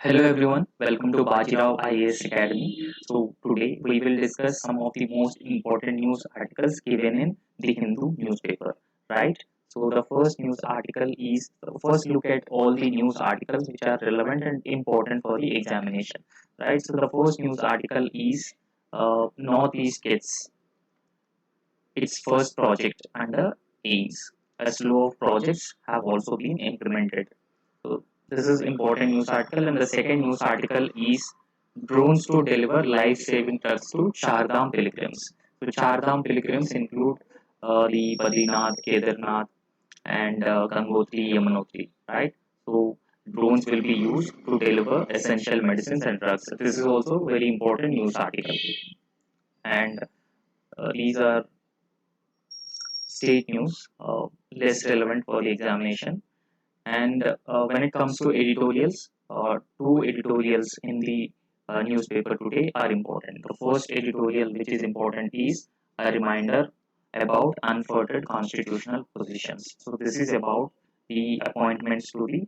Hello everyone, welcome to BAJIRAO IAS Academy. So today we will discuss some of the most important news articles given in the Hindu newspaper, right? So the first news article is first look at all the news articles which are relevant and important for the examination, right? So the first news article is Northeast gets its first project under AIMS. A slew of projects have also been implemented. So this is important news article, and the second news article is drones to deliver life-saving drugs to Chardham pilgrims. So Chardham pilgrims include the Badrinath, Kedarnath, and Gangotri, Yamunotri, right? So drones will be used to deliver essential medicines and drugs. This is also very important news article, and these are state news, less relevant for the examination. And when it comes to editorials, two editorials in the newspaper today are important. The first editorial, which is important, is a reminder about unfettered constitutional positions. So this is about the appointments to the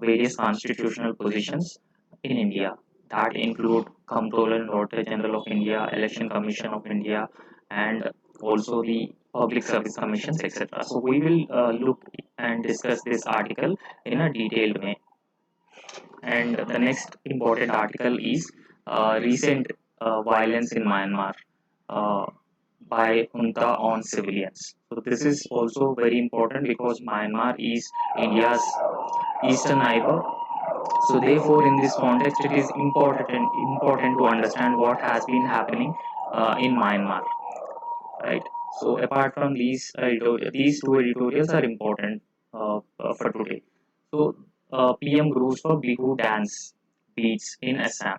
various constitutional positions in India that include Comptroller and Auditor General of India, Election Commission of India, and also the Public Service Commissions, etc. So we will look and discuss this article in a detailed way. And the next important article is recent violence in Myanmar uh, by junta on civilians. So this is also very important because Myanmar is India's eastern neighbor. So therefore, in this context, it is important to understand what has been happening in Myanmar, right? So apart from these two editorials are important for today. So PM groups for Bihu dance beats in Assam.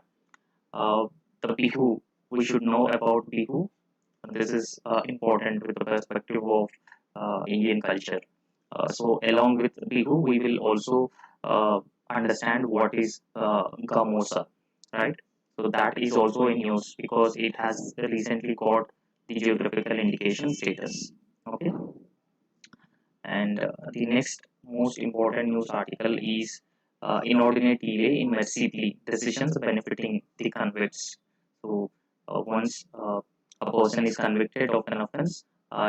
Uh, the Bihu, we should know about Bihu. This is important with the perspective of Indian culture. So along with Bihu, we will also understand what is Gamosa, right? So that is also in news because it has recently got the geographical indication status. Okay, and the next most important news article is inordinate delay in mercy plea decisions benefiting the convicts. So once a person is convicted of an offense,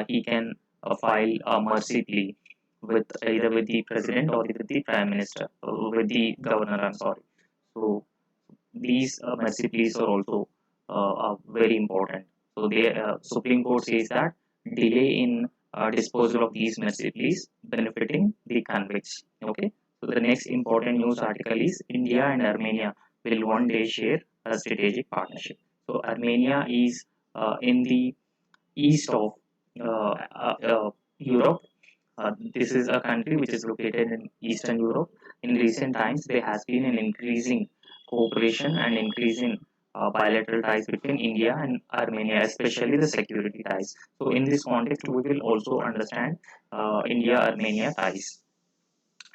he can file a mercy plea with either with the president or with the prime minister, with the governor. I'm sorry. So these mercy pleas are also are very important. So the Supreme Court says that delay in disposal of these mercy pleas benefiting the convicts. Okay. So the next important news article is India and Armenia will one day share a strategic partnership. So Armenia is in the east of Europe. This is a country which is located in Eastern Europe. In recent times, there has been an increasing cooperation and increasing bilateral ties between India and Armenia, especially the security ties. So, in this context, we will also understand India-Armenia ties,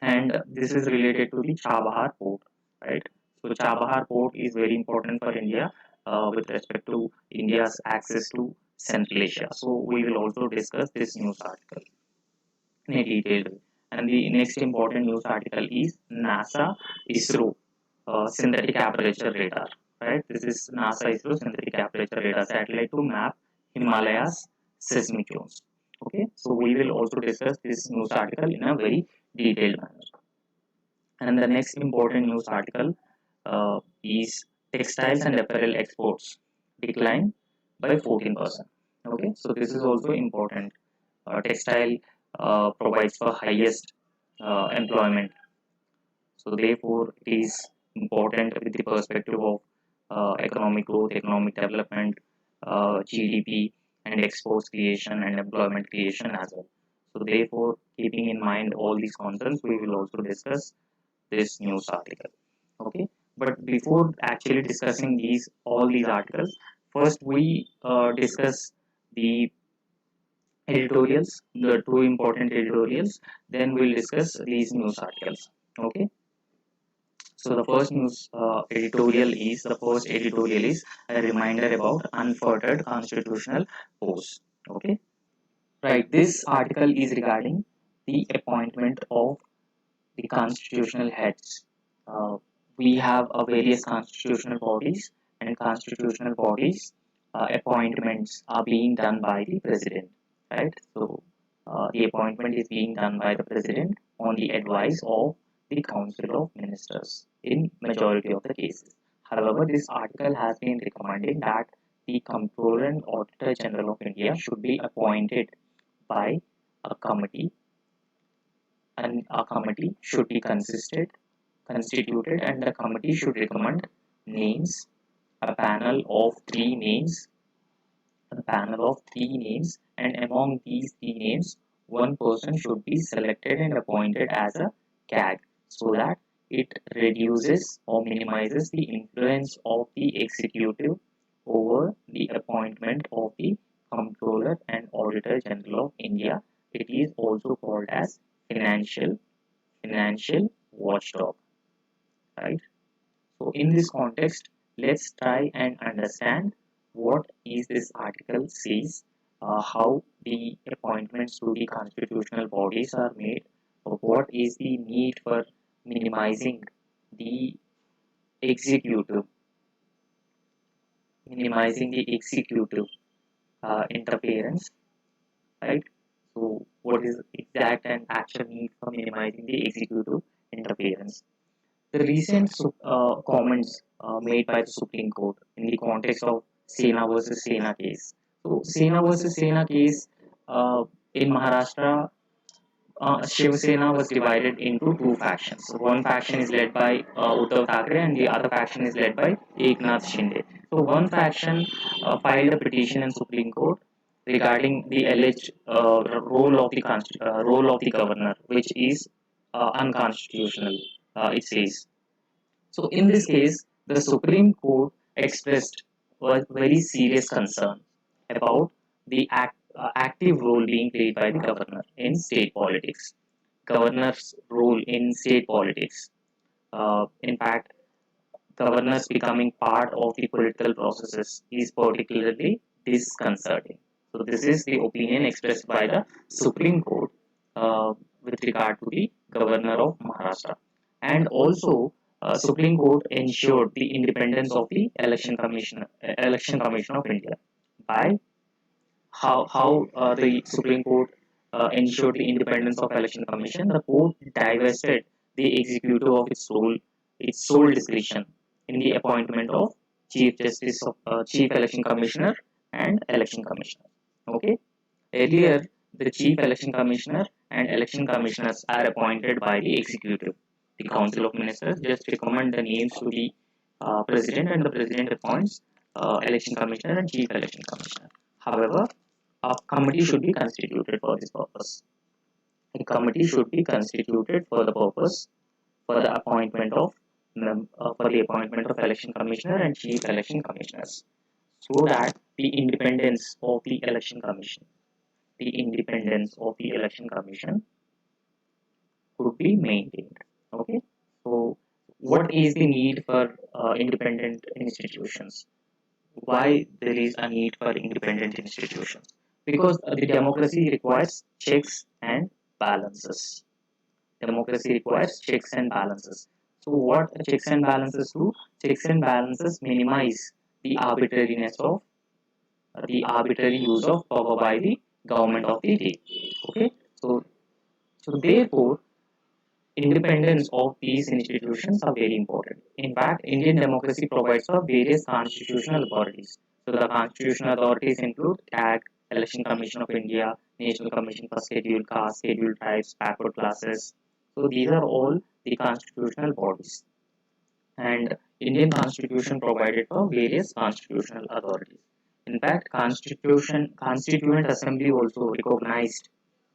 and this is related to the Chabahar port, right? So, Chabahar port is very important for India with respect to India's access to Central Asia. So, we will also discuss this news article in a detailed way. And the next important news article is NASA ISRO synthetic aperture radar. Right, this is NASA ISRO synthetic aperture radar satellite to map Himalayas seismic zones. Okay, so we will also discuss this news article in a very detailed manner. And the next important news article is textiles and apparel exports decline by 14%. Okay, so this is also important. Textile provides for highest employment. So therefore, it is important with the perspective of economic growth, economic development, GDP, and exports creation and employment creation as well. So therefore, keeping in mind all these concerns, we will also discuss this news article. Okay, but before actually discussing these articles, first we discuss the editorials, the two important editorials, then we'll discuss these news articles. Okay, so the first editorial is a reminder about unfettered constitutional posts. Okay, right. This article is regarding the appointment of the constitutional heads. Uh, we have various constitutional bodies, and constitutional bodies appointments are being done by the president, right? So the appointment is being done by the president on the advice of the council of ministers in majority of the cases. However, this article has been recommending that the comptroller and auditor general of India should be appointed by a committee, and a committee should be constituted, and the committee should recommend names, a panel of three names, and among these three names, one person should be selected and appointed as a CAG, so that it reduces or minimizes the influence of the executive over the appointment of the Comptroller and Auditor General of India. It is also called as financial watchdog, right? So in this context, let's try and understand what is this article says, how the appointments to the constitutional bodies are made, what is the need for minimizing the executive, minimizing the executive interference, right? So what is exact and actual need for minimizing the executive interference? The recent comments made by the Supreme Court in the context of Sena versus Sena case. So, Sena versus Sena case in Maharashtra, Shiv Sena was divided into two factions. So one faction is led by Uddhav Thackeray, and the other faction is led by Eknath Shinde. So, one faction filed a petition in Supreme Court regarding the alleged role of the governor, which is unconstitutional. It says so. In this case, the Supreme Court expressed a very serious concern about the active role being played by the governor in state politics. Governor's role in state politics. In fact, governors becoming part of the political processes is particularly disconcerting. So, this is the opinion expressed by the Supreme Court with regard to the governor of Maharashtra. And also, Supreme Court ensured the independence of the Election Commission of India. By how the Supreme Court ensured the independence of Election Commission, the court divested the executive of its sole discretion in the appointment of Chief Election Commissioner and Election Commissioner. Okay. Earlier, the Chief Election Commissioner and Election Commissioners are appointed by the executive. The Council of Ministers just recommend the names to the President, and the President appoints Election Commissioner and Chief Election Commissioner. However, a committee should be constituted for this purpose. A committee should be constituted for the purpose for the appointment of election commissioner and chief election commissioners, so that the independence of the election commission could be maintained. Okay, so what is the need for independent institutions? Why there is a need for independent institutions? Because the democracy requires checks and balances. Democracy requires checks and balances. So what checks and balances do? Checks and balances minimize the arbitrariness of the arbitrary use of power by the government of the day. Okay, so therefore independence of these institutions are very important. In fact, Indian democracy provides for various constitutional authorities. So the constitutional authorities include CAG, Election Commission of India, National Commission for Scheduled Castes, Scheduled Tribes, Backward Classes. So these are all the constitutional bodies. And Indian Constitution provided for various constitutional authorities. In fact, Constituent Assembly also recognized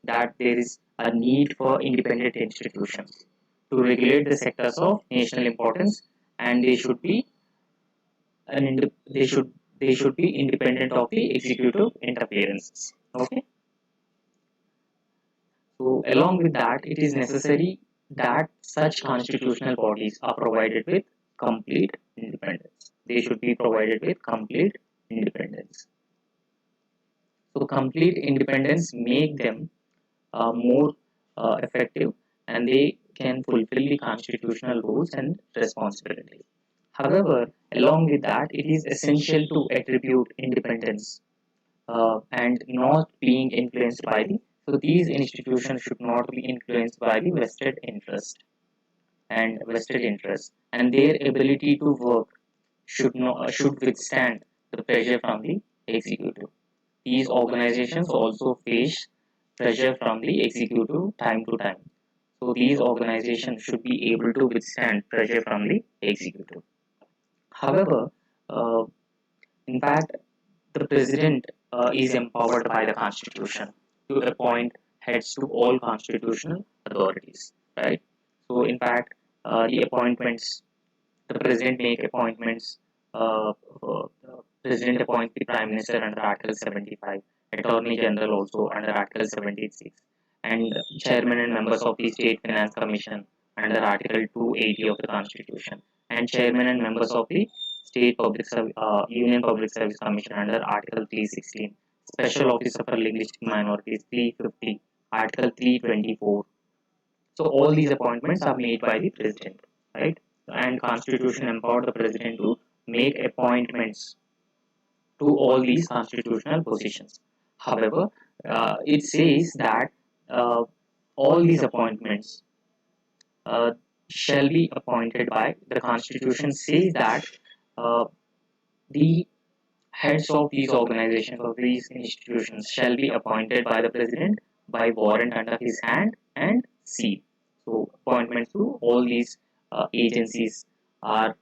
that there is a need for independent institutions to regulate the sectors of national importance, and they should be independent of the executive interferences. Okay. So along with that, it is necessary that such constitutional bodies are provided with complete independence. They should be provided with complete independence. So complete independence make them more effective, and they can fulfill the constitutional roles and responsibilities. However, along with that, it is essential to attribute independence and not being influenced by the so these institutions should not be influenced by the vested interest, and their ability to work should withstand the pressure from the executive. These organizations also face pressure from the executive time to time. So these organizations should be able to withstand pressure from the executive. However, uh, in fact, the president is empowered by the constitution to appoint heads to all constitutional authorities, right? So in fact, the appointments, the president make appointments. The president appoints the prime minister under Article 75, attorney general also under Article 76, and chairman and members of the State Finance Commission under Article 280 of the Constitution, and chairman and members of the Union Public Service Commission under Article 316, special officer for linguistic minorities 350, Article 324. So all these appointments are made by the president, right? And Constitution empowered the president to make appointments to all these constitutional positions. However, it says that uh, all these appointments uh, shall be appointed by the Constitution says that uh, the heads of these organizations or these institutions shall be appointed by the president by warrant under his hand and seal. So appointments to all these agencies are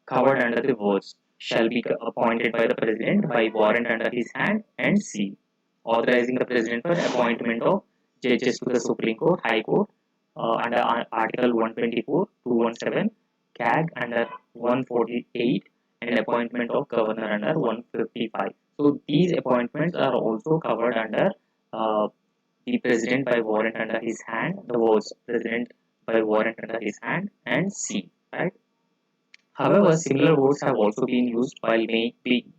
covered under the words shall be appointed by the president by warrant under his hand and seal, authorizing the president for appointment of judges to the Supreme Court, High Court under Article 124, 217, CAG under 148, and appointment of governor under 155. So these appointments are also covered under uh, the president by warrant under his hand, the words president by warrant under his hand and seal, right? However, similar words have also been used while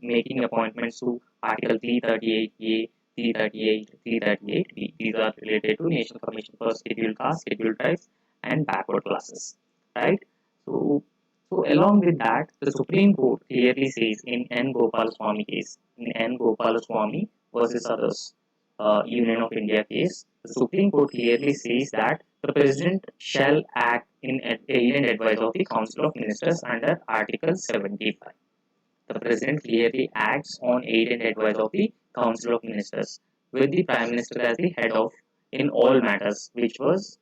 making appointments to Article 338A, 338, 338B. These are related to National Commission for Scheduled Castes, Scheduled Tribes, and backward classes. Right? So, so along with that, the Supreme Court clearly says in N. Gopalakwamy case, in N. Gopalakwamy versus others, Union of India case, the Supreme Court clearly says that the President shall act in aid and advice of the Council of Ministers under Article 75. The President clearly acts on aid and advice of the Council of Ministers, with the Prime Minister as the head of in all matters, which was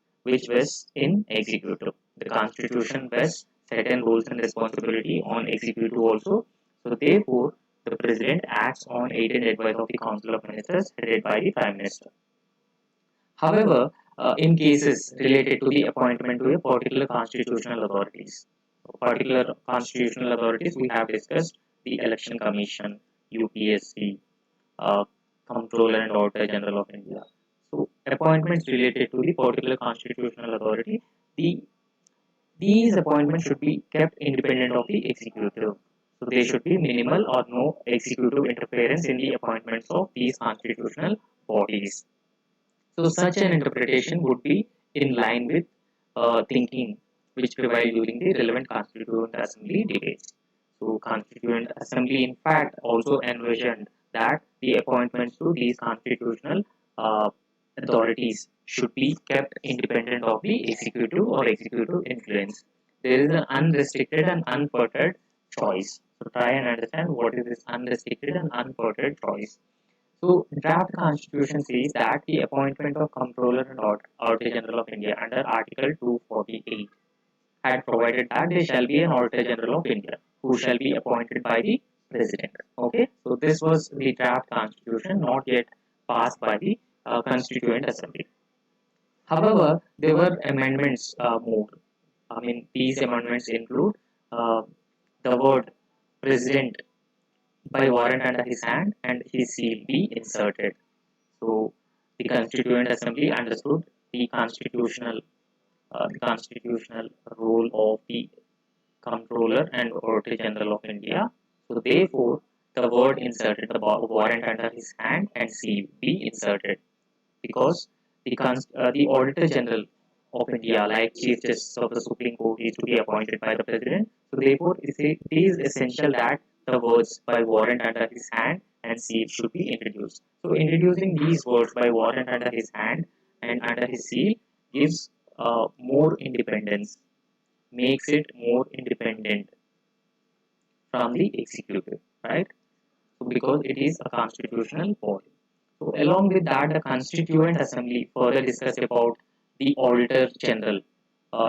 in executive. The Constitution vests certain roles and responsibility on executive also. So therefore, the President acts on aid and advice of the Council of Ministers headed by the Prime Minister. However, in cases related to the appointment to a particular constitutional authorities, we have discussed the Election Commission, UPSC, uh, Comptroller and Auditor General of India. So, appointments related to the particular constitutional authority, these appointments should be kept independent of the executive. So, there should be minimal or no executive interference in the appointments of these constitutional bodies. So such an interpretation would be in line with thinking which prevailed during the relevant Constituent Assembly debates. So Constituent Assembly in fact also envisioned that the appointments to these constitutional uh, authorities should be kept independent of the executive or executive influence. There is an unrestricted and unfettered choice. So try and understand what is this unrestricted and unfettered choice. So, draft constitution says that the appointment of Comptroller and Auditor General of India under Article 248 had provided that there shall be an Auditor General of India who shall be appointed by the President. Okay, so this was the draft constitution, not yet passed by the Constituent Assembly. However, there were amendments moved. I mean, these amendments include uh, the word President by warrant under his hand and his seal be inserted. So the Constituent Assembly understood the constitutional role of the Comptroller and Auditor General of India. So therefore, the word inserted, the warrant under his hand and seal be inserted because the Auditor General of India, like Chief Justice of the Supreme Court, is to be appointed by the President. So therefore, it is essential that the words by warrant under his hand and seal should be introduced. So introducing these words by warrant under his hand and under his seal gives more independence, makes it more independent from the executive, right? So because it is a constitutional body. So along with that, the Constituent Assembly further discussed about the Auditor General.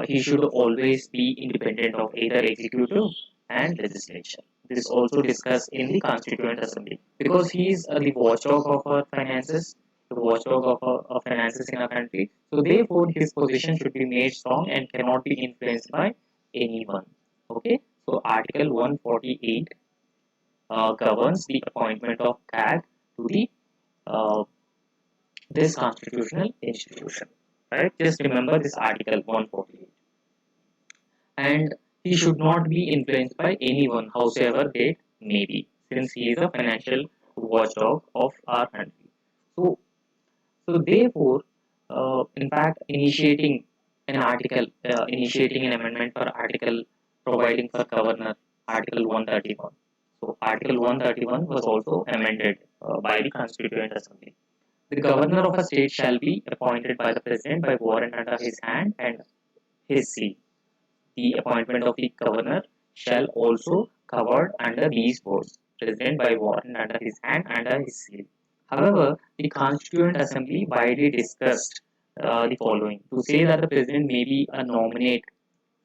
He should always be independent of either executive and legislature. This is also discussed in the Constituent Assembly because he is the watchdog of our finances, the watchdog of our finances in our country. So therefore, his position should be made strong and cannot be influenced by anyone. Okay. So Article 148 governs the appointment of CAG to the uh, this constitutional institution. Right? Just remember this Article 148. And he should not be influenced by anyone, howsoever they may be, since he is a financial watchdog of our country. So, so therefore, in fact, initiating an amendment for article providing for governor, Article 131. So, Article 131 was also amended by the Constituent Assembly. The governor of a state shall be appointed by the president by warrant under his hand and his seal. The appointment of the governor shall also covered under these words, president by warrant under his hand and under his seal. However, the Constituent Assembly widely discussed the following. To say that the president may be a nominate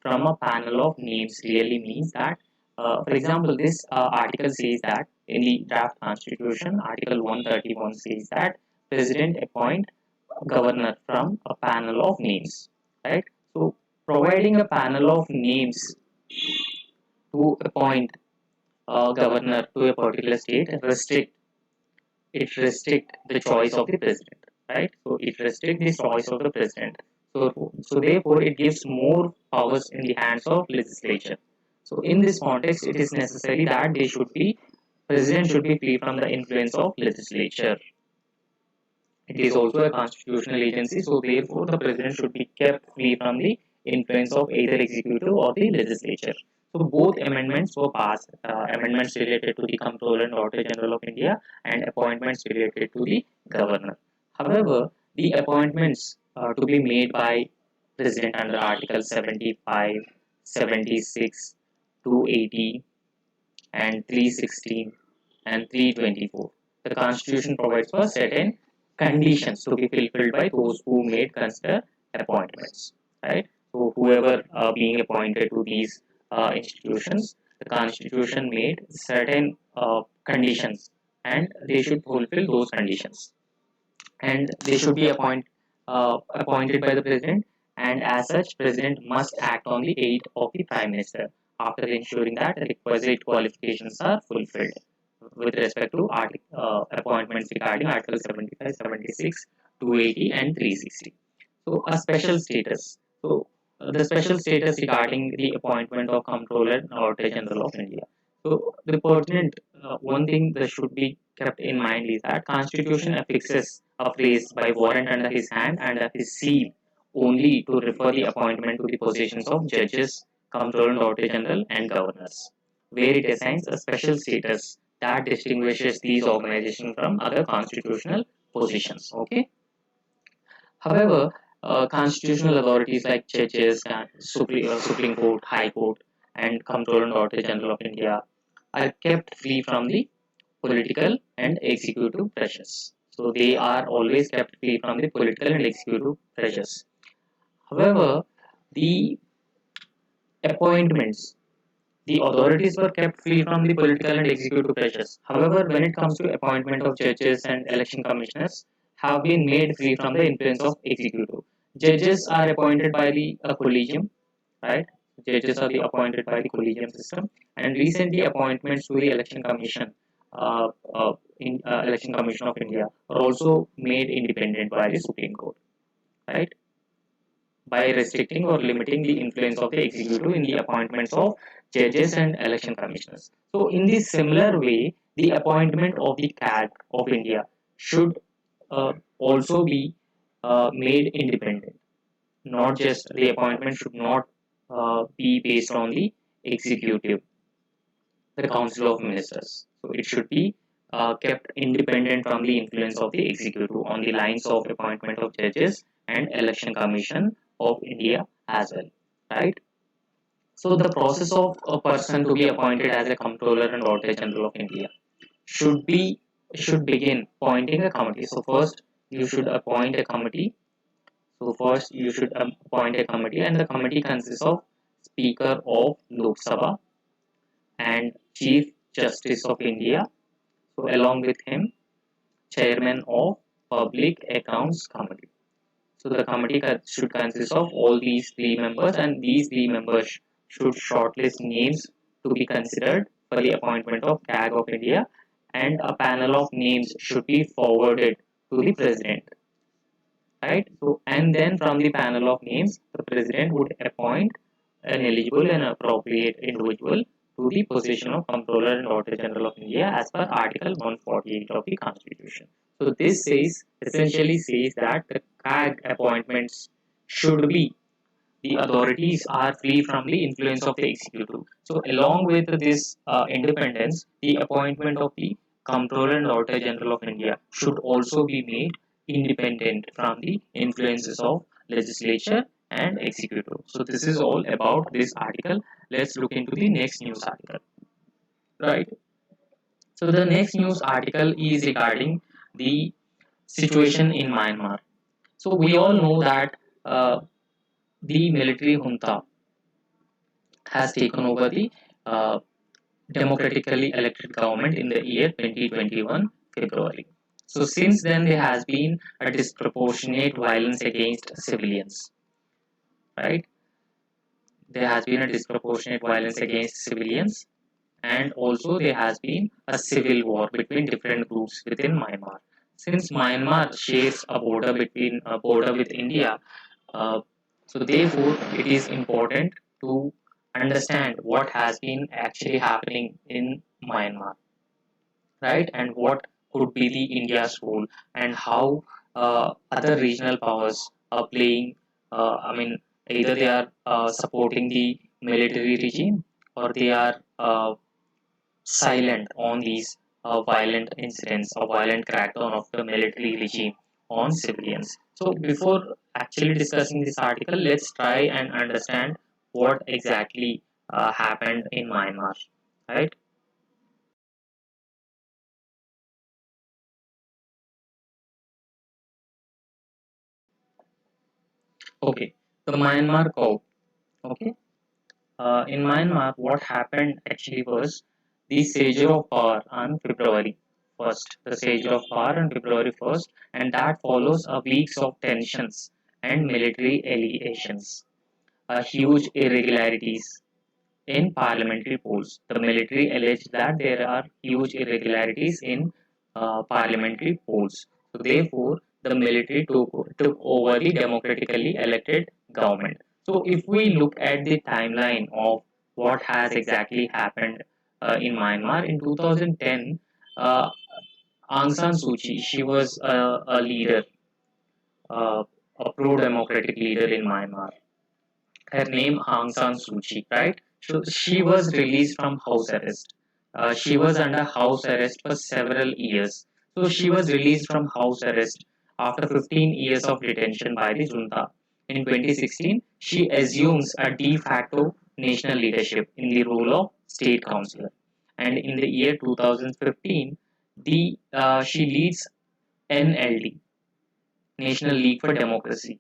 from a panel of names really means that, for example, this article says that in the draft constitution, Article 131 says that president appoint governor from a panel of names, right? So, providing a panel of names to appoint a governor to a particular state restrict the choice of the president, right? So it restricts the choice of the president. So therefore, it gives more powers in the hands of legislature. So in this context, it is necessary that president should be free from the influence of legislature. It is also a constitutional agency, so therefore the president should be kept free from the influence of either executive or the legislature. So both amendments were passed, amendments related to the Comptroller and Auditor General of India and appointments related to the governor. However, the appointments to be made by president under Article 75, 76, 280 and 316 and 324. The Constitution provides for certain conditions to be fulfilled by those who made consider appointments. Right? So whoever being appointed to these institutions, the Constitution made certain conditions, and they should fulfill those conditions. And they should be appointed by the president, and as such, president must act on the aid of the prime minister after ensuring that the requisite qualifications are fulfilled with respect to appointments regarding Article 75, 76, 280, and 360. So, a special status. So, the special status regarding the appointment of Comptroller and Auditor General of India. So, the pertinent one thing that should be kept in mind is that Constitution affixes a phrase by warrant under his hand and his seal only to refer the appointment to the positions of judges, Comptroller and Auditor General, and governors, where it assigns a special status that distinguishes these organizations from other constitutional positions. Okay. However, constitutional authorities like judges, Supreme Court, High Court, and Comptroller and Auditor General of India are kept free from the political and executive pressures. So they are always kept free from the political and executive pressures. However, the appointments, the authorities were kept free from the political and executive pressures. However, when it comes to appointment of judges and election commissioners, have been made free from the influence of executive. Judges are appointed by the collegium, right? Judges are appointed by the collegium system, and recently appointments to the election commission, in election commission of India, are also made independent by the Supreme Court, right? By restricting or limiting the influence of the executive in the appointments of judges and election commissioners. So, in this similar way, the appointment of the CAG of India should also be made independent, not just the appointment should not be based on the executive, the Council of Ministers. So it should be kept independent from the influence of the executive on the lines of appointment of judges and Election Commission of India as well, right? So the process of a person to be appointed as a Comptroller and Auditor General of India should be should begin appointing a committee. So first you should appoint a committee. So first you should appoint a committee, and the committee consists of Speaker of Lok Sabha and Chief Justice of India. So along with him, Chairman of Public Accounts Committee. So the committee should consist of all these three members, and these three members should shortlist names to be considered for the appointment of CAG of India, and a panel of names should be forwarded to the president, right? So, and then from the panel of names, the president would appoint an eligible and appropriate individual to the position of Comptroller and Auditor General of India as per Article 148 of the Constitution. So this says essentially says that the CAG appointments should be, the authorities are free from the influence of the executive. So along with this independence, the appointment of the Comptroller and Auditor General of India should also be made independent from the influences of legislature and executive. So this is all about this article. Let's look into the next news article, right? So the next news article is regarding the situation in Myanmar. So we all know that the military junta has taken over the uh, democratically elected government in the year 2021 February. So since then there has been a disproportionate violence against civilians, right? There has been a disproportionate violence against civilians, and also there has been a civil war between different groups within Myanmar. Since Myanmar shares a border with India, uh, so therefore it is important to understand what has been actually happening in Myanmar, right? And what could be the India's role, and how other regional powers are playing. I mean, either they are supporting the military regime, or they are silent on these violent incidents or violent crackdown of the military regime on civilians. So before actually discussing this article, let's try and understand what exactly happened in Myanmar, right? Okay, the Myanmar coup. Okay, in Myanmar, what happened actually was the seizure of power on February 1st. The seizure of power on February 1st, and that follows a weeks of tensions and military allegations. Huge irregularities in parliamentary polls. The military alleged that there are huge irregularities in parliamentary polls. So therefore, the military took over the democratically elected government. So if we look at the timeline of what has exactly happened in Myanmar in 2010, uh, Aung San Suu Kyi, she was a leader, uh, a pro-democratic leader in Myanmar. Her name Aung San Suu Kyi, right? So she was released from house arrest. She was under house arrest for several years. So she was released from house arrest after 15 years of detention by the junta. In 2016, she assumes a de facto national leadership in the role of state councillor. And in the year 2015, she leads NLD, National League for Democracy,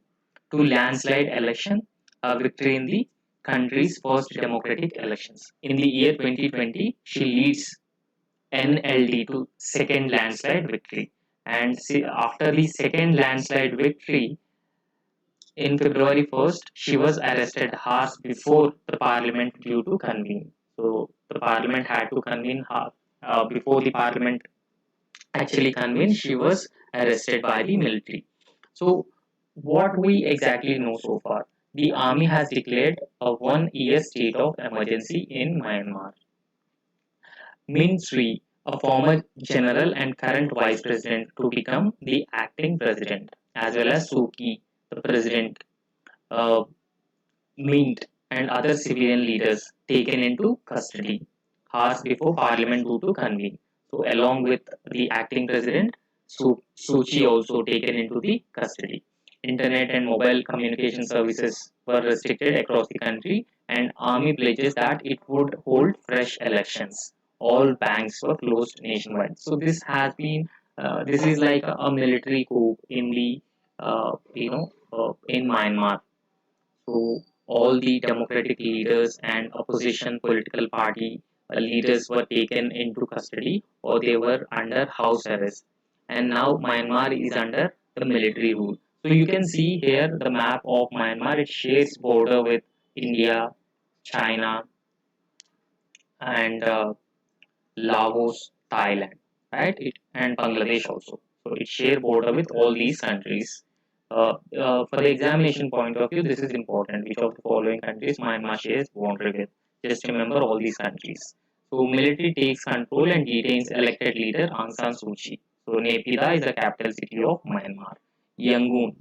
to landslide election, a victory in the country's first democratic elections. In the year 2020, she leads NLD to second landslide victory. And after the second landslide victory in February 1st, she was arrested hours before the parliament due to convene. So the parliament had to convene before the parliament actually convened. She was arrested by the military. So what we exactly know so far? The army has declared a 1 year state of emergency in Myanmar. Min Sri, a former general and current vice president, to become the acting president, as well as Suki, the president, uh, Mint, and other civilian leaders taken into custody hours before parliament due to convene. So, along with the acting president, Suchi also taken into the custody. Internet and mobile communication services were restricted across the country, and army pledges that it would hold fresh elections. All banks were closed nationwide. So this is like a military coup in the in Myanmar. So all the democratic leaders and opposition political party leaders were taken into custody, or they were under house arrest. And now Myanmar is under the military rule. So you can see here the map of Myanmar. It shares border with India, China, and Laos, Thailand, right? And Bangladesh also. So it share border with all these countries. For the examination point of view, this is important. Which of the following countries Myanmar shares boundary with? Just remember all these countries. So military takes control and detains elected leader Aung San Suu Kyi. So Naypyidaw is the capital city of Myanmar. Yangon.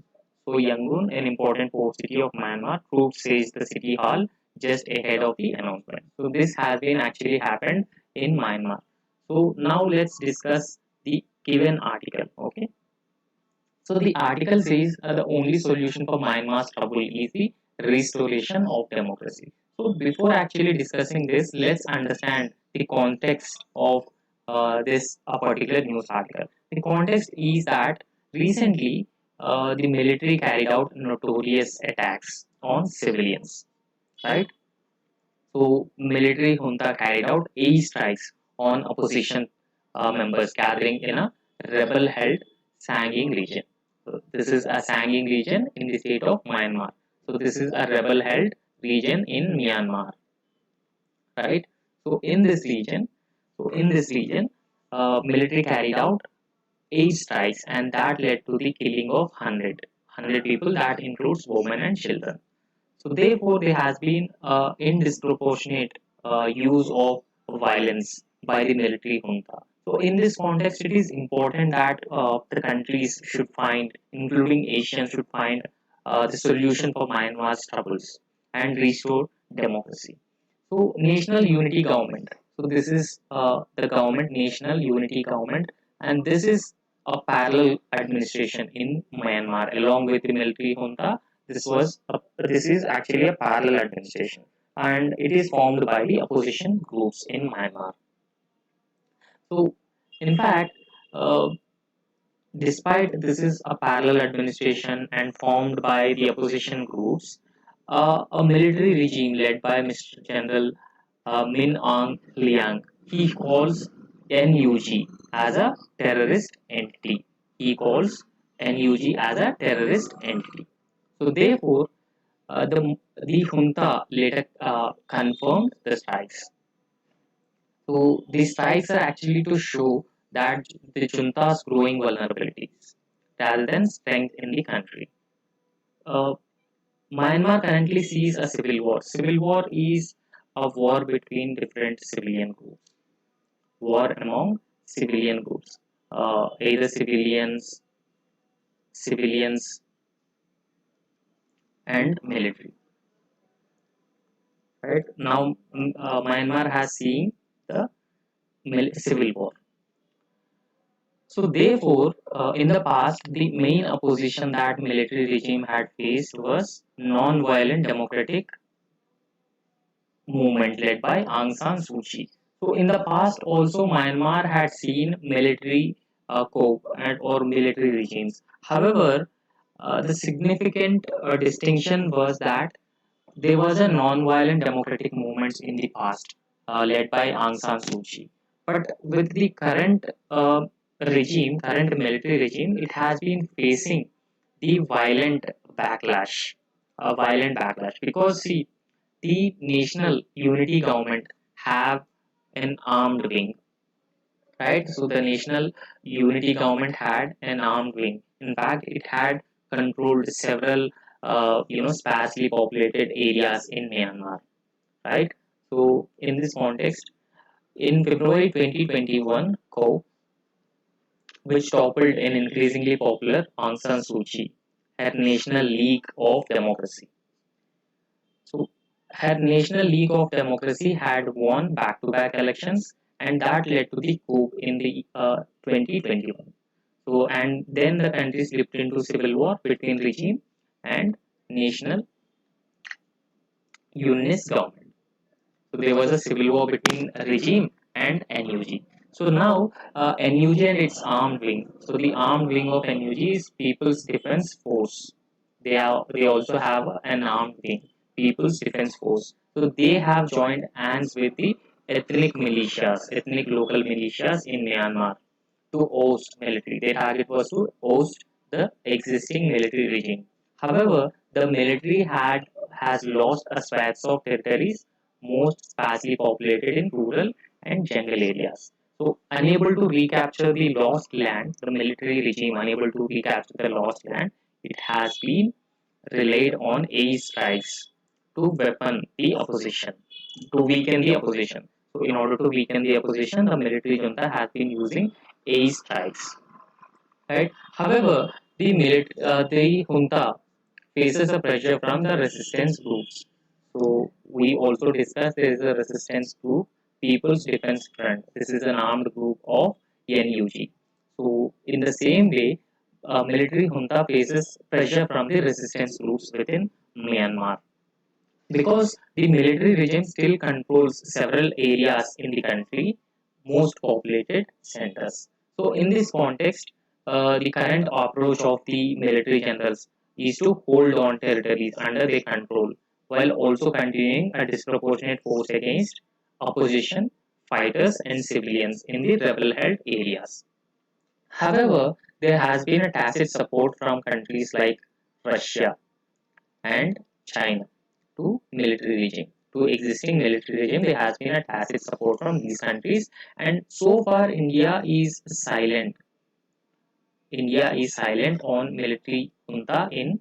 So Yangon, an important port city of Myanmar, troops seized the city hall just ahead of the announcement. So this has been actually happened in Myanmar. So now let's discuss the given article. Okay. So the article says the only solution for Myanmar's trouble is the restoration of democracy. So before actually discussing this, let's understand the context of this particular news article. The context is that recently the military carried out notorious attacks on civilians, right? So, military junta carried out airstrikes on opposition members gathering in a rebel-held Sangin region. So, this is a Sangin region in the state of Myanmar. So, this is a rebel-held region in Myanmar, right? So, in this region, military carried out airstrikes, and that led to the killing of 100 people. That includes women and children. So therefore, there has been in disproportionate use of violence by the military junta. So in this context, it is important that the countries should find, including Asians, should find the solution for Myanmar's troubles and restore democracy. So national unity government. So this is the government, national unity government, and this is a parallel administration in Myanmar along with the military junta. This is actually a parallel administration, and it is formed by the opposition groups in Myanmar. So, in fact, uh, despite this is a parallel administration and formed by the opposition groups, a military regime led by Mr. General Min Aung Hlaing, he calls NUG as a terrorist entity. He calls NUG as a terrorist entity. So therefore, the junta later confirmed the strikes. So these strikes are actually to show that the junta's growing vulnerabilities rather than strength in the country. Uh, Myanmar currently sees a civil war. Civil war is a war between different civilian groups. War among civilian groups, either civilians and military. Right now, Myanmar has seen the civil war. So therefore, in the past, the main opposition that military regime had faced was non-violent democratic movement led by Aung San Suu Kyi. So in the past, also Myanmar had seen military coup and or military regimes. However, the significant distinction was that there was a non-violent democratic movement in the past led by Aung San Suu Kyi. But with the current military regime, it has been facing the violent backlash. Because see, the national unity government have an armed wing, right? So the national unity government had an armed wing. In fact, it had controlled several, sparsely populated areas in Myanmar, right? So in this context, in February 2021, coup, which toppled an increasingly popular Aung San Suu Kyi, her National League of Democracy. her National League of Democracy had won back-to-back elections, and that led to the coup in the 2021. So, and then the country slipped into civil war between regime and National Unionist government. So there was a civil war between regime and NUG. So now NUG and its armed wing. So the armed wing of NUG is People's Defense Force. They also have an armed wing, People's Defense Force. So they have joined hands with the ethnic local militias in Myanmar to oust military. Their target was to oust the existing military regime. However, the military has lost a swath of territories, most sparsely populated in rural and jungle areas. So, unable to recapture the lost land, the military regime unable to recapture the lost land, it has been relied on air strikes to weaken the opposition, to weaken the opposition. So, in order to weaken the opposition, the military junta has been using air strikes. Right? However, the junta faces a pressure from the resistance groups. So we also discussed there is a resistance group, People's Defense Front. This is an armed group of NUG. So in the same way, military junta faces pressure from the resistance groups within Myanmar because the military regime still controls several areas in the country, most populated centers. So, in this context, the current approach of the military generals is to hold on territories under their control while also continuing a disproportionate force against opposition fighters and civilians in the rebel held areas. However, there has been a tacit support from countries like Russia and China to military regime. To existing military regime, there has been a tacit support from these countries, and so far India is silent on military junta in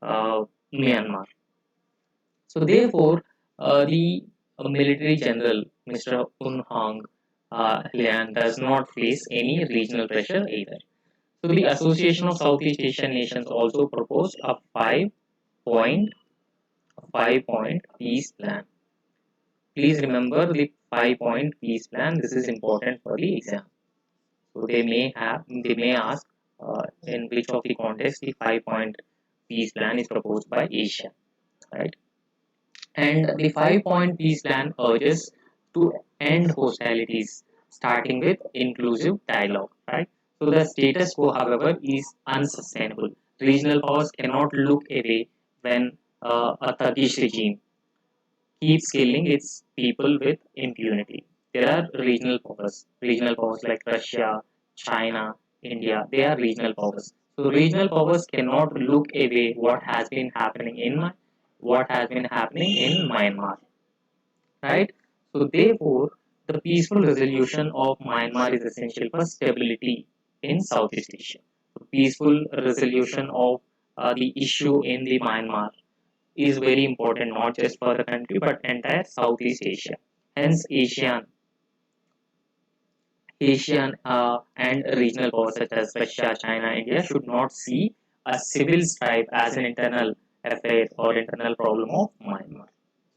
Myanmar. So therefore, the military general, Mr. Un Hong Liang, does not face any regional pressure either. So the Association of Southeast Asian Nations also proposed a point 5 point peace plan. Please remember the 5 point peace plan. This is important for the exam. So they may ask in which of the context the 5 point peace plan is proposed by Asia, right? And the 5 point peace plan urges to end hostilities, starting with inclusive dialogue, right? So the status quo, however, is unsustainable. Regional powers cannot look away when a thuggish regime keeps killing its people with impunity. There are regional powers like Russia, China, India. They are regional powers. So regional powers cannot look away what has been happening in Myanmar, right? So therefore, the peaceful resolution of Myanmar is essential for stability in Southeast Asia. The peaceful resolution of the issue in the Myanmar is very important not just for the country but entire Southeast Asia. Hence, Asian and regional powers such as Russia, China, India should not see a civil strife as an internal affair or internal problem of Myanmar.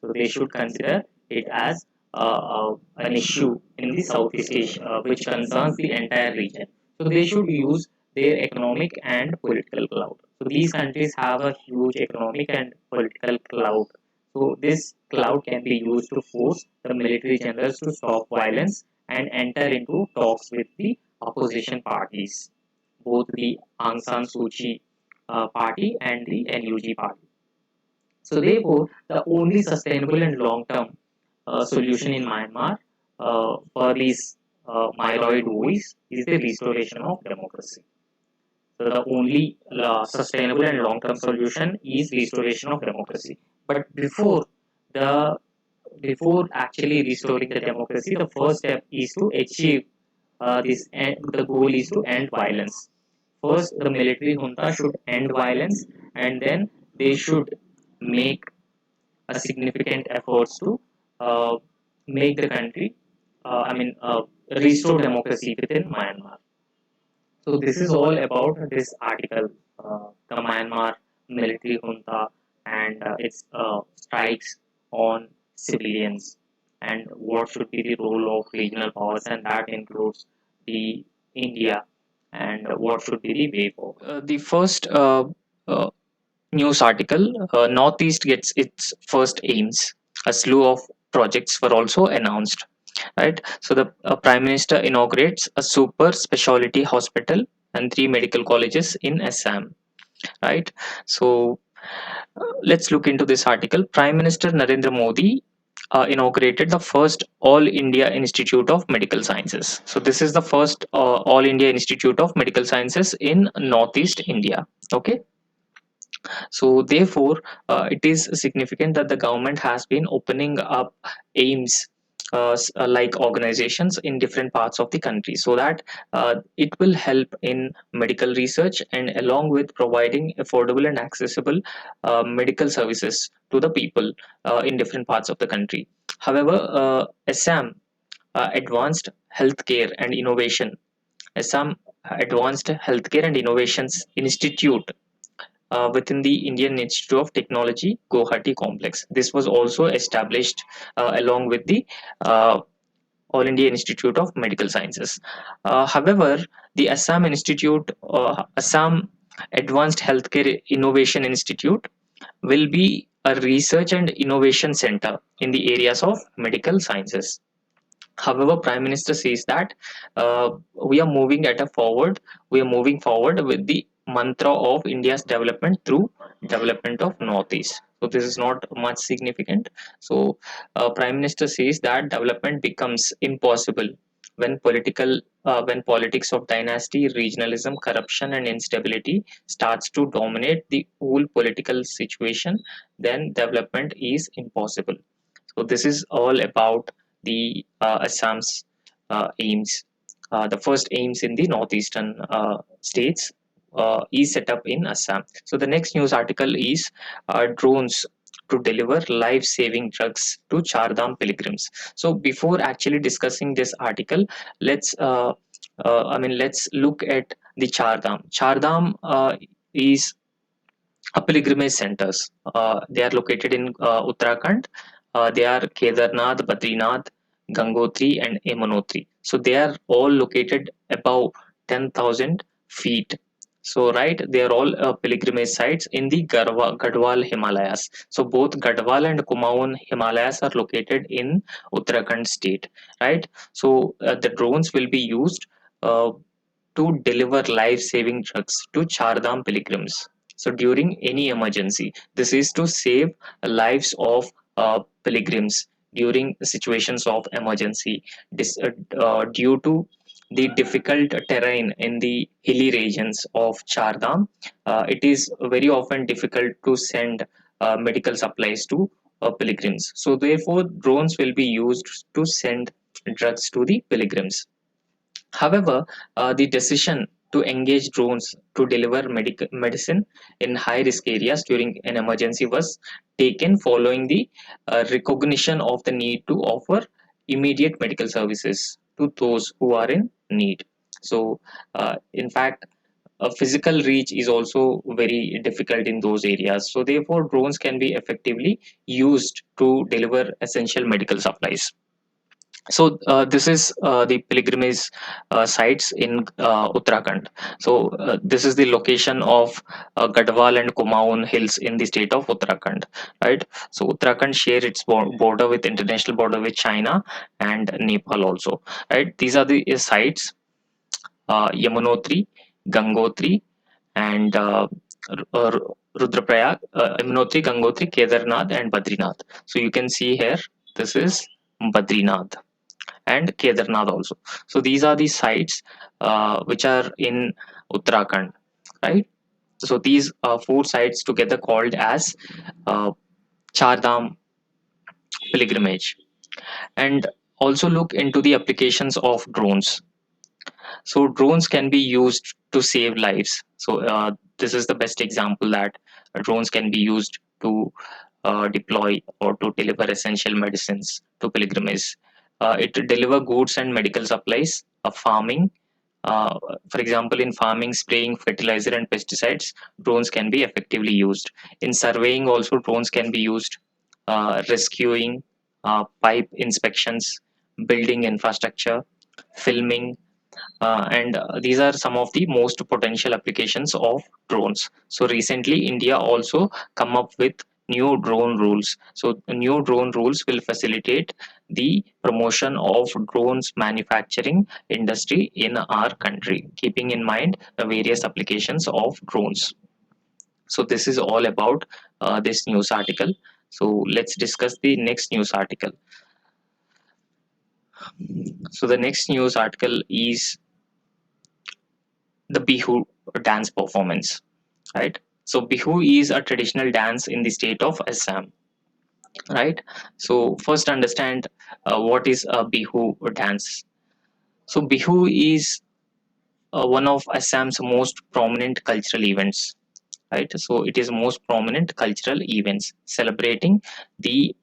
So they should consider it as an issue in the Southeast Asia which concerns the entire region. So they should use their economic and political clout. So these countries have a huge economic and political clout. So this clout can be used to force the military generals to stop violence and enter into talks with the opposition parties, both the Aung San Suu Kyi party and the NUG party. So therefore, the only sustainable and long-term solution in Myanmar for these myriad woes is the restoration of democracy. So the only sustainable and long-term solution is restoration of democracy. But the before actually restoring the democracy, the first step is to achieve this. The goal is to end violence. First, the military junta should end violence, and then they should make a significant efforts to uh, make the country, restore democracy within Myanmar. So this is all about this article, the Myanmar military junta and its strikes. on civilians and what should be the role of regional powers, and that includes the India and what should be the way forward. The first uh, news article, Northeast gets its first aims. A slew of projects were also announced. Right, so the Prime Minister inaugurates a super specialty hospital and three medical colleges in Assam. Right, so let's look into this article. Prime Minister Narendra Modi inaugurated the first All India Institute of Medical Sciences. So this is the first All India Institute of Medical Sciences in Northeast India. Okay, so therefore, it is significant that the government has been opening up aims like organizations in different parts of the country, so that it will help in medical research and along with providing affordable and accessible medical services to the people in different parts of the country. However, Assam Advanced Healthcare and Innovation, Assam Advanced Healthcare and Innovations Institute within the Indian Institute of Technology, Guwahati complex. This was also established along with the All India Institute of Medical Sciences. However, the Assam Advanced Healthcare Innovation Institute, will be a research and innovation center in the areas of medical sciences. However, Prime Minister says that we are moving at a forward. We are moving forward with the mantra of India's development through development of Northeast. So this is not much significant. So Prime Minister says that development becomes impossible when politics of dynasty, regionalism, corruption, and instability starts to dominate the whole political situation. Then development is impossible. So this is all about the Assam's aims. The first aims in the northeastern states is set up in Assam. So the next news article is drones to deliver life-saving drugs to Chardham pilgrims. So before actually discussing this article, let's let's look at the Chardham. Chardham is pilgrimage centers. They are located in Uttarakhand. They are Kedarnath, Badrinath, Gangotri, and Yamunotri. So they are all located above 10,000 feet. So right, they are all pilgrimage sites in the Gadwal Himalayas. So both Gadwal and Kumaon Himalayas are located in Uttarakhand state. Right. So the drones will be used uh, to deliver life-saving drugs to Chardham pilgrims. So during any emergency, this is to save lives of pilgrims during situations of emergency due to the difficult terrain in the hilly regions of Chardham. It is very often difficult to send medical supplies to pilgrims. So therefore, drones will be used to send drugs to the pilgrims. However, the decision to engage drones to deliver medicine in high risk areas during an emergency was taken following the recognition of the need to offer immediate medical services to those who are in need. So, in fact, a physical reach is also very difficult in those areas. So, therefore, drones can be effectively used to deliver essential medical supplies. So this is the pilgrimage sites in Uttarakhand. So this is the location of Gadwal and Kumaon hills in the state of Uttarakhand, right? So Uttarakhand share its border with international border with China and Nepal also, right? These are the sites: Yamunotri, Gangotri, and Rudraprayag, Yamunotri, Gangotri, Kedarnath, and Badrinath. So you can see here, this is Badrinath and Kedarnath also. So these are the sites which are in Uttarakhand, right? So these four sites together called as uh, Chardham pilgrimage. And also look into the applications of drones. So drones can be used to save lives. So this is the best example that drones can be used to deploy or to deliver essential medicines to pilgrims. It deliver goods and medical supplies, farming. For example, in farming, spraying fertilizer and pesticides, drones can be effectively used. In surveying, also drones can be used. rescuing, pipe inspections, building infrastructure, filming, and these are some of the most potential applications of drones. So recently India also come up with new drone rules. So the new drone rules will facilitate the promotion of drones manufacturing industry in our country, keeping in mind the various applications of drones. So this is all about this news article. So let's discuss the next news article. So the next news article is the Bihu dance performance, right? So Bihu is a traditional dance in the state of Assam, right? So first understand what is a Bihu dance. So Bihu is one of Assam's most prominent cultural events, right? So it is most prominent cultural events celebrating the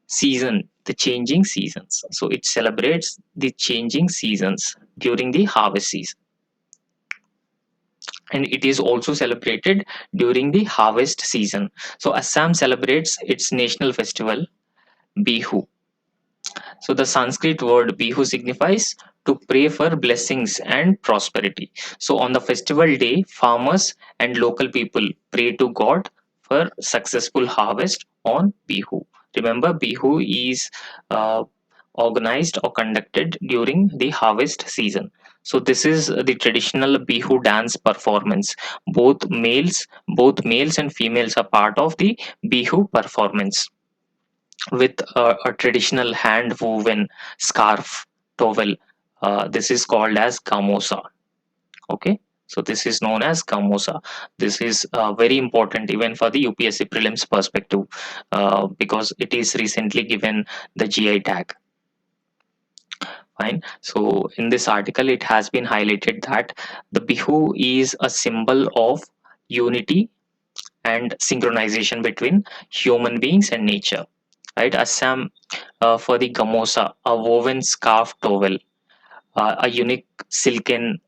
season, the changing seasons. So it celebrates the changing seasons during the harvest season, and it is also celebrated during the harvest season. So Assam celebrates its national festival Bihu. So the Sanskrit word Bihu signifies to pray for blessings and prosperity. So on the festival day, farmers and local people pray to God for successful harvest on Bihu. Remember, Bihu is uh, organized or conducted during the harvest season. So this is the traditional Bihu dance performance. Both males and females are part of the Bihu performance with a traditional hand woven scarf towel. This is called as gamosa. Okay, so this is known as gamosa. This is very important even for the UPSC prelims perspective, because it is recently given the GI tag. Fine. So in this article it has been highlighted that the Bihu is a symbol of unity and synchronization between human beings and nature, right? Assam, for the gamosa, a woven scarf towel, a unique silken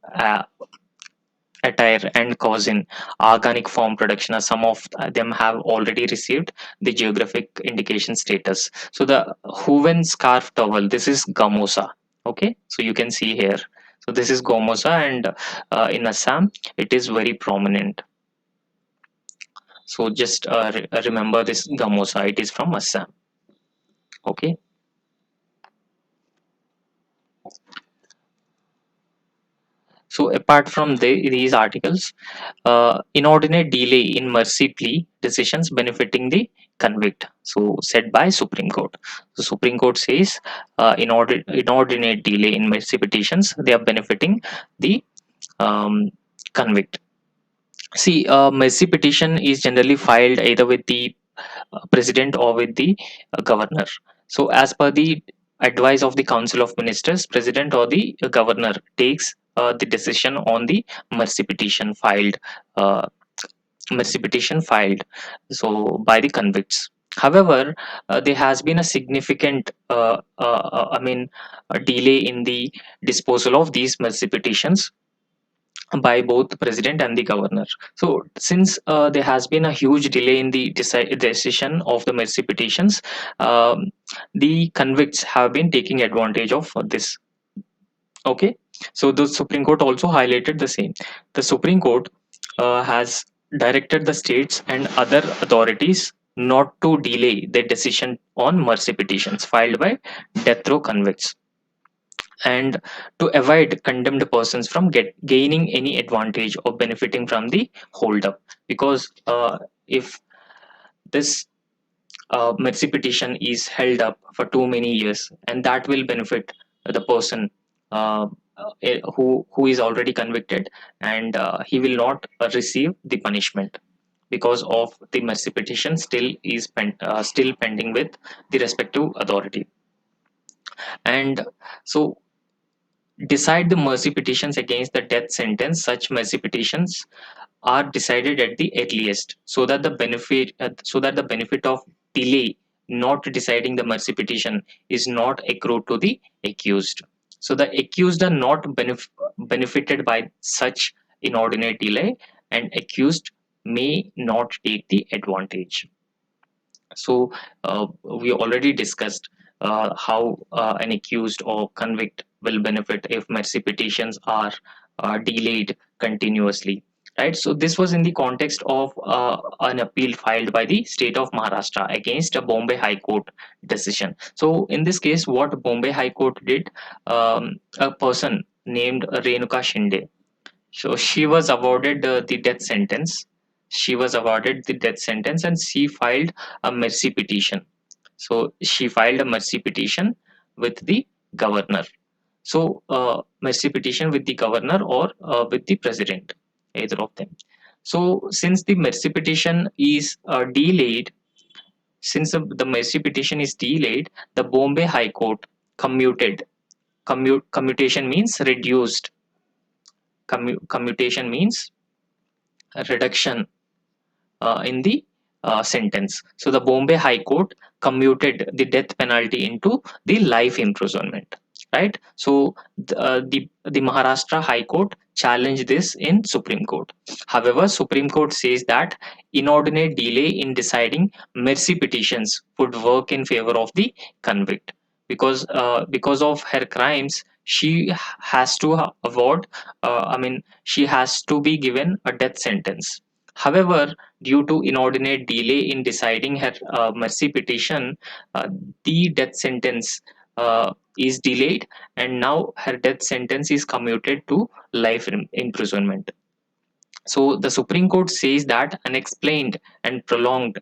attire, and cousin organic form production, some of them have already received the geographic indication status. So the woven scarf towel, this is gamosa. Okay, so you can see here, so this is gamosa, and in Assam it is very prominent. So just remember this gamosa, it is from Assam. Okay. So apart from these articles, inordinate delay in mercy plea decisions benefiting the convict. So said by Supreme Court. The Supreme Court says inordinate delay in mercy petitions, they are benefiting the convict. See, mercy petition is generally filed either with the president or with the governor. So as per the advice of the council of ministers, president or the governor takes the decision on the mercy petition filed, uh, mercy petition filed so by the convicts. However, there has been a significant I mean a delay in the disposal of these mercy petitions by both the president and the governor. So, since there has been a huge delay in the decision of the mercy petitions, the convicts have been taking advantage of this. Okay, so the Supreme Court also highlighted the same. The Supreme Court has directed the states and other authorities not to delay their decision on mercy petitions filed by death row convicts, and to avoid condemned persons from gaining any advantage or benefiting from the holdup. Because if this mercy petition is held up for too many years, and that will benefit the person who is already convicted, and he will not receive the punishment because of the mercy petition still pending with the respective authority. And so decide the mercy petitions against the death sentence. Such mercy petitions are decided at the earliest, so that the benefit of delay not deciding the mercy petition is not accrued to the accused. So the accused are not benefited by such inordinate delay, and accused may not take the advantage. So we already discussed how an accused or convict will benefit if mercy petitions are delayed continuously. Right. So this was in the context of an appeal filed by the state of Maharashtra against a Bombay High Court decision. So in this case, what Bombay High Court did, a person named Renuka Shinde, so she was awarded the death sentence. She was awarded the death sentence and she filed a mercy petition. So she filed a mercy petition with the governor. So mercy petition with the governor or with the president, either of them. So since the mercy petition is delayed, since the mercy petition is delayed, the Bombay High Court commuted. Commutation means reduced. Commutation means a reduction in the sentence. So the Bombay High Court commuted the death penalty into the life imprisonment. Right. So the Maharashtra High Court challenged this in Supreme Court. However, Supreme Court says that inordinate delay in deciding mercy petitions would work in favor of the convict because of her crimes. She has to award. She has to be given a death sentence. However, due to inordinate delay in deciding her mercy petition, the death sentence is delayed, and now her death sentence is commuted to life imprisonment. So the Supreme Court says that unexplained and prolonged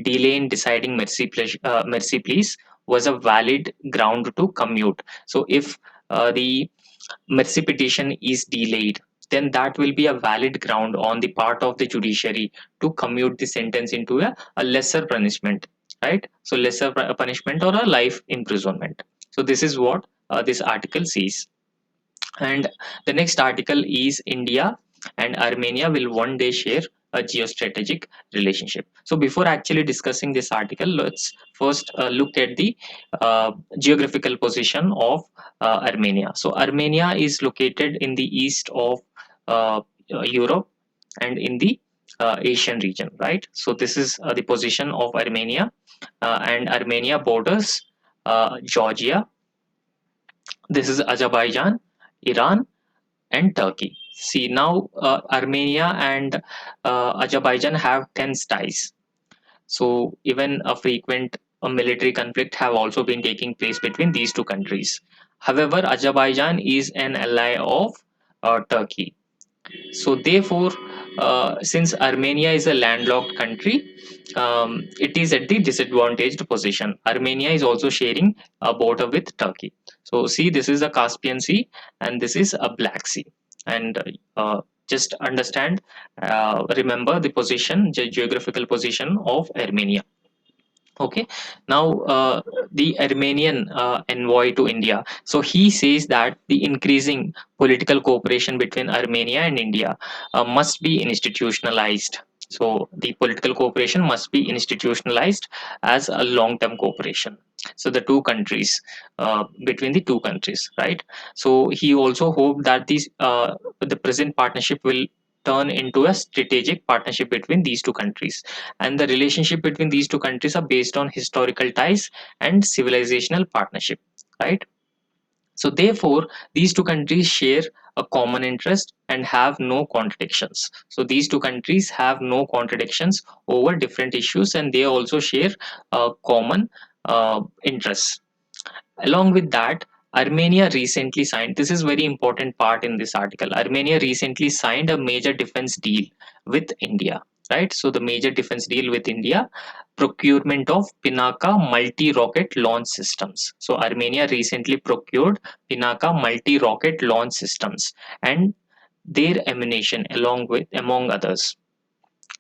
delay in deciding mercy pleas was a valid ground to commute. So if the mercy petition is delayed, then that will be a valid ground on the part of the judiciary to commute the sentence into a lesser punishment, right? So lesser punishment or a life imprisonment. So this is what this article says. And the next article is India and Armenia will one day share a geostrategic relationship. So before actually discussing this article, let's first look at the geographical position of Armenia. So Armenia is located in the east of Europe and in the Asian region, right? So this is the position of Armenia, and Armenia borders Georgia. This is Azerbaijan, Iran, and Turkey. See now, Armenia and Azerbaijan have tense ties. So even a frequent military conflict have also been taking place between these two countries. However, Azerbaijan is an ally of Turkey. So therefore, since Armenia is a landlocked country, it is at the disadvantaged position. Armenia is also sharing a border with Turkey. So see, this is a Caspian Sea and this is a Black Sea. And just understand, remember the position, geographical position of Armenia. Okay, now the Armenian envoy to India. So he says that the increasing political cooperation between Armenia and India must be institutionalized. So the political cooperation must be institutionalized as a long-term cooperation. So the two countries, between the two countries, right? So he also hoped that the present partnership will turn into a strategic partnership between these two countries, and the relationship between these two countries are based on historical ties and civilizational partnership, right? So therefore these two countries share a common interest and have no contradictions. So these two countries have no contradictions over different issues, and they also share common interests. Along with that, Armenia recently signed, this is very important part in this article, Armenia recently signed a major defense deal with India, right? So the major defense deal with India, procurement of Pinaka multi-rocket launch systems. So Armenia recently procured Pinaka multi-rocket launch systems and their ammunition among others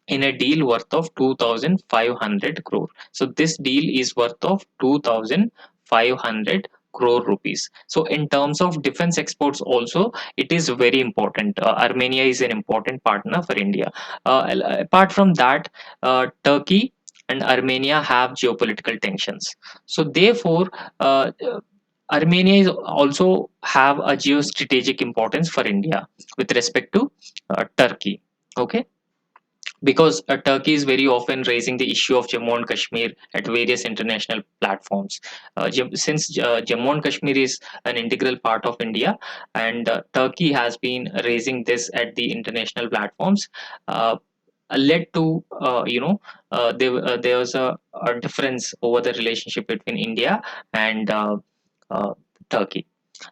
in a deal worth of 2,500 crore. So this deal is worth of 2,500 crore rupees. So in terms of defense exports also, it is very important. Armenia is an important partner for India. Apart from that, Turkey and Armenia have geopolitical tensions. So therefore, Armenia is also have a geostrategic importance for India with respect to Turkey. Okay. because Turkey is very often raising the issue of Jammu and Kashmir at various international platforms. Since Jammu and Kashmir is an integral part of India, and Turkey has been raising this at the international platforms, uh, led to there was a difference over the relationship between India and uh, Turkey.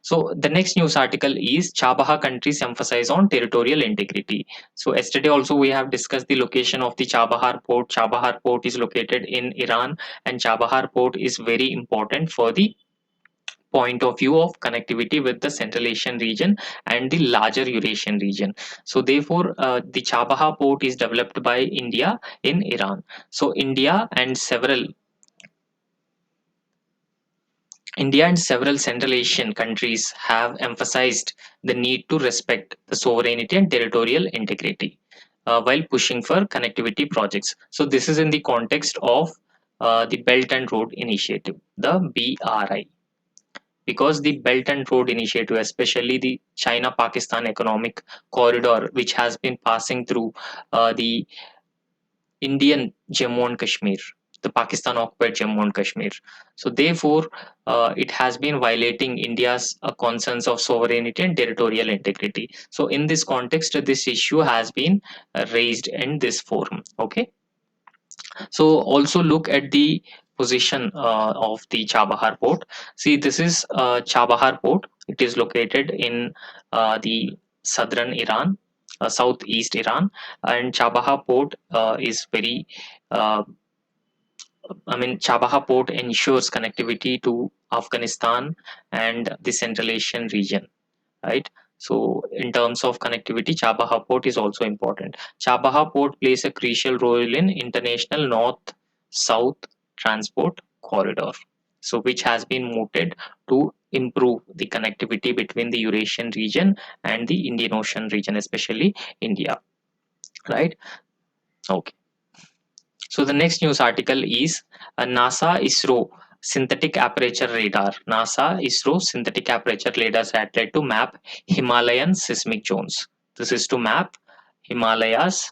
So the next news article is Chabaha countries emphasize on territorial integrity. So yesterday also we have discussed the location of the Chabahar port. Chabahar port is located in Iran, and Chabahar port is very important for the point of view of connectivity with the Central Asian region and the larger Eurasian region. So therefore, the Chabahar port is developed by India in Iran. So India and several Central Asian countries have emphasized the need to respect the sovereignty and territorial integrity while pushing for connectivity projects. So, this is in the context of the Belt and Road Initiative, the BRI, because the Belt and Road Initiative, especially the China Pakistan Economic Corridor, which has been passing through the Indian Jammu and Kashmir, the Pakistan occupied Jammu and Kashmir. So, therefore, it has been violating India's concerns of sovereignty and territorial integrity. So, in this context, this issue has been raised in this forum. Okay. So, also look at the position of the Chabahar port. See, this is Chabahar port. It is located in the southern Iran, southeast Iran, and Chabahar port is very Chabahar port ensures connectivity to Afghanistan and the Central Asian region, right? So, in terms of connectivity, Chabahar port is also important. Chabahar port plays a crucial role in international north-south transport corridor, so which has been mooted to improve the connectivity between the Eurasian region and the Indian Ocean region, especially India, right? Okay. So the next news article is NASA ISRO synthetic aperture radar. NASA ISRO synthetic aperture radar satellite to map Himalayan seismic zones. This is to map Himalayas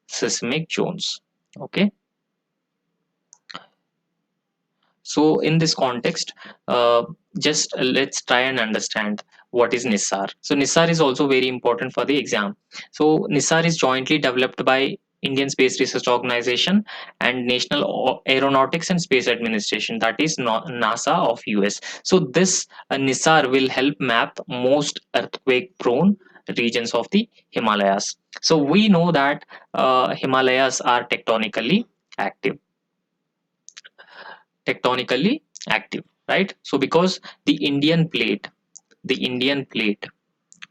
seismic zones. Okay. So in this context, just let's try and understand what is NISAR. So NISAR is also very important for the exam. So NISAR is jointly developed by Indian Space Research Organization and National Aeronautics and Space Administration, that is NASA of US. So this NISAR will help map most earthquake prone regions of the Himalayas. So we know that Himalayas are tectonically active, right? So because the Indian plate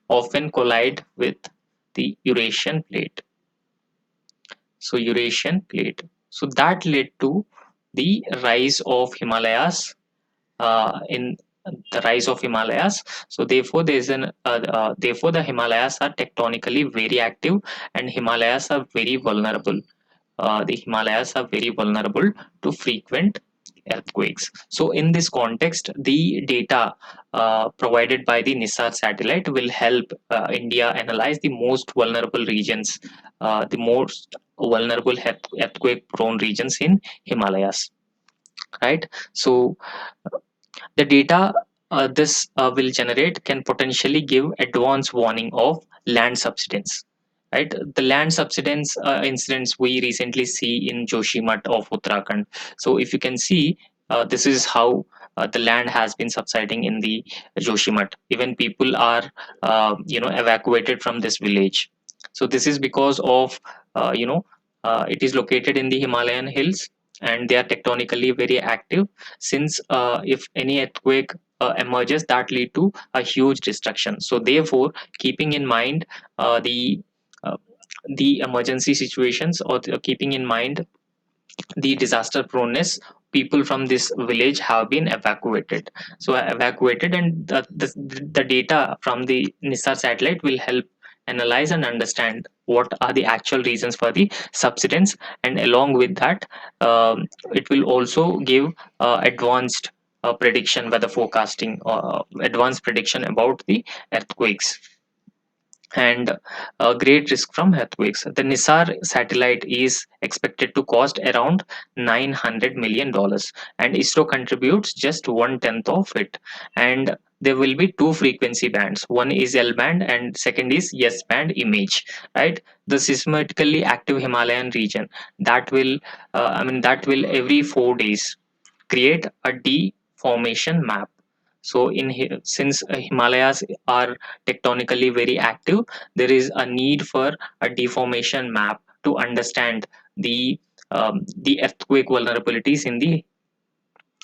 often collide with the Eurasian plate. So Eurasian plate. So that led to the rise of Himalayas in the rise of Himalayas. So therefore, therefore the Himalayas are tectonically very active, and Himalayas are very vulnerable. The Himalayas are very vulnerable to frequent earthquakes. So, in this context, the data provided by the NISAR satellite will help India analyze the most vulnerable regions, the most vulnerable earthquake prone regions in Himalayas, right? So, the data this will generate can potentially give advance warning of land subsidence. Right, the land subsidence incidents we recently see in Joshimath of Uttarakhand. So, if you can see, this is how the land has been subsiding in the Joshimath. Even people are, evacuated from this village. So, this is because of, it is located in the Himalayan hills, and they are tectonically very active, since if any earthquake emerges, that lead to a huge destruction. So therefore, keeping in mind uh, the emergency situations, or keeping in mind the disaster proneness, people from this village have been evacuated. So evacuated, and the data from the NISAR satellite will help analyze and understand what are the actual reasons for the subsidence, and along with that, it will also give advanced prediction, weather forecasting, advanced prediction about the earthquakes. and a great risk from earthquakes. The NISAR satellite is expected to cost around $900 million, and ISRO contributes just one tenth of it. And there will be two frequency bands. One is L band, and second is S band image. Right, the seismically active Himalayan region that will every 4 days create a deformation map. So since Himalayas are tectonically very active, there is a need for a deformation map to understand the earthquake vulnerabilities in the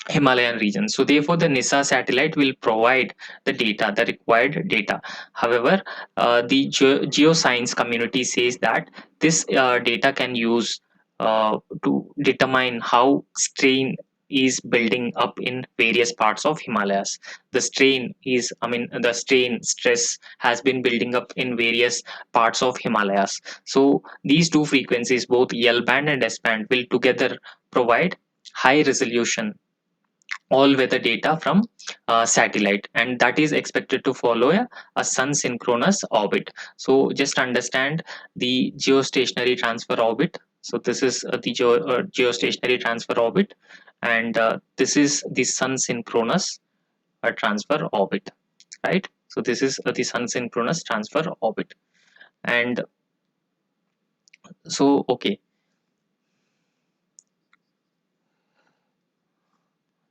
Himalayan region. So therefore, the NISA satellite will provide the data, the required data. However, the geoscience community says that this data can use to determine how strain is building up in various parts of Himalayas. The strain stress has been building up in various parts of Himalayas. So these two frequencies, both L band and S band, will together provide high resolution all weather data from satellite, and that is expected to follow a sun synchronous orbit. So just understand the geostationary transfer orbit. So this is the geostationary transfer orbit, and this is the sun synchronous transfer orbit, right? So this is the sun synchronous transfer orbit. And so okay,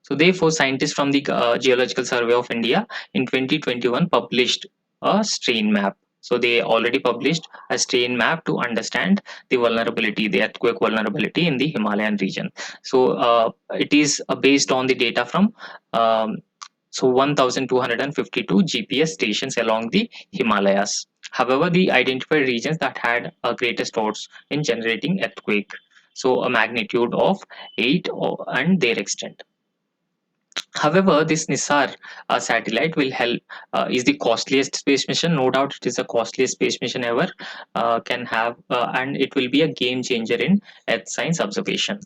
so therefore, scientists from the Geological Survey of India in 2021 published a strain map. So they already published a strain map to understand the vulnerability, the earthquake vulnerability in the Himalayan region. So it is based on the data from 1,252 GPS stations along the Himalayas. However, the identified regions that had a greatest odds in generating earthquake, so a magnitude of 8 and their extent. However, this NISAR satellite will help, is the costliest space mission. No doubt it is the costliest space mission ever can have, and it will be a game changer in Earth science observation.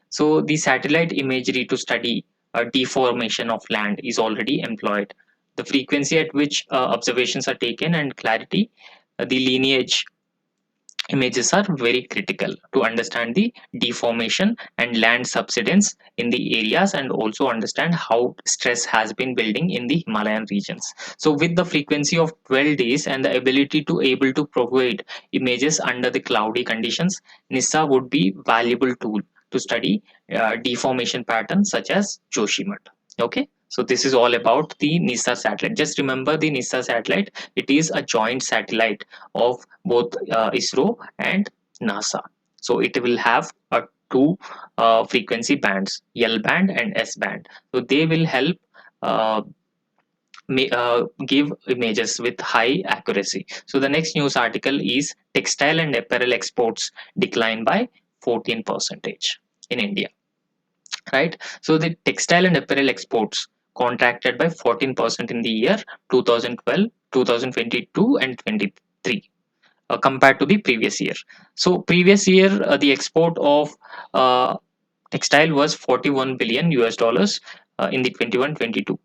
So the satellite imagery to study deformation of land is already employed. The frequency at which observations are taken and clarity, the lineage images are very critical to understand the deformation and land subsidence in the areas, and also understand how stress has been building in the Himalayan regions. So with the frequency of 12 days and the ability to able to provide images under the cloudy conditions, NISA would be valuable tool to study deformation patterns such as Joshimat. Okay, so this is all about the NISA satellite. Just remember, the NISA satellite, it is a joint satellite of both ISRO and NASA. So it will have two frequency bands, L band and S band. So they will help uh, give images with high accuracy. So the next news article is textile and apparel exports decline by 14% in India. Right. So the textile and apparel exports contracted by 14% in the year 2012, 2022, and 23 compared to the previous year. So previous year, the export of textile was 41 billion US dollars in the 21-22.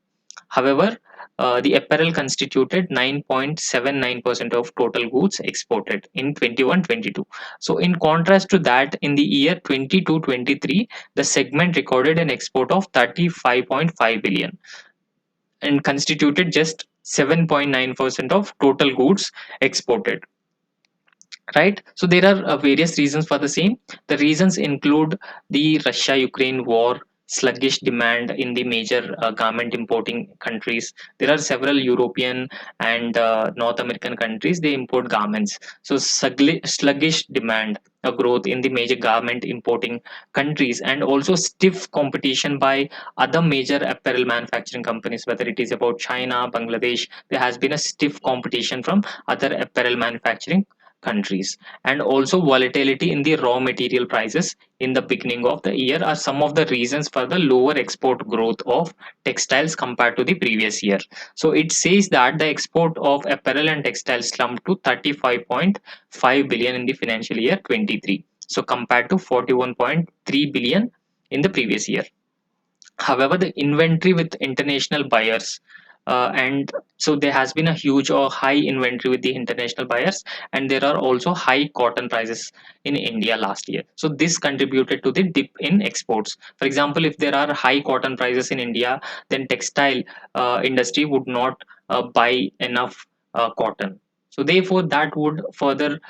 However, the apparel constituted 9.79% of total goods exported in 21-22. So in contrast to that, in the year 22-23, the segment recorded an export of 35.5 billion and constituted just 7.9% of total goods exported. Right, so there are various reasons for the same. The reasons include the Russia Ukraine war, sluggish demand in the major garment importing countries. There are several European and North American countries, they import garments. So sluggish demand, a growth in the major garment importing countries, and also stiff competition by other major apparel manufacturing companies, whether it is about China, Bangladesh. There has been a stiff competition from other apparel manufacturing countries, and also volatility in the raw material prices in the beginning of the year are some of the reasons for the lower export growth of textiles compared to the previous year. So it says that the export of apparel and textiles slumped to 35.5 billion in the financial year 23, so compared to 41.3 billion in the previous year. However, the inventory with international buyers and so there has been a huge or high inventory with the international buyers, and there are also high cotton prices in India last year. So this contributed to the dip in exports. For example, if there are high cotton prices in India, then textile industry would not buy enough cotton. So therefore, that would further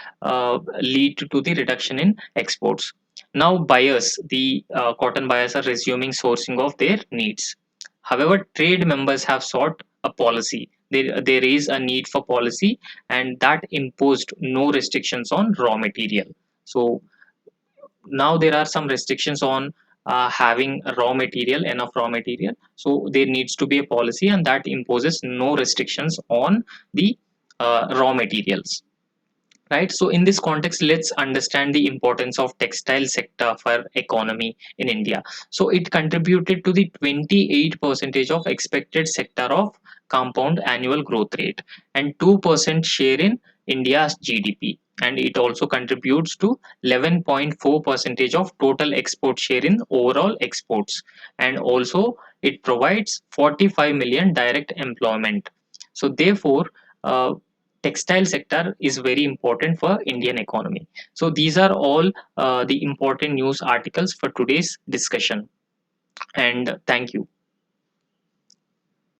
lead to the reduction in exports. Now, buyers, the cotton buyers, are resuming sourcing of their needs. However, trade members have sought a policy. There is a need for policy, and that imposed no restrictions on raw material. So now there are some restrictions on having enough raw material. So there needs to be a policy, and that imposes no restrictions on the raw materials. Right. So in this context, let's understand the importance of textile sector for economy in India. So it contributed to the 28% of expected sector of compound annual growth rate, and 2% share in India's GDP. And it also contributes to 11.4% of total export share in overall exports. And also it provides 45 million direct employment. So therefore, uh, textile sector is very important for Indian economy. So these are all the important news articles for today's discussion. And thank you.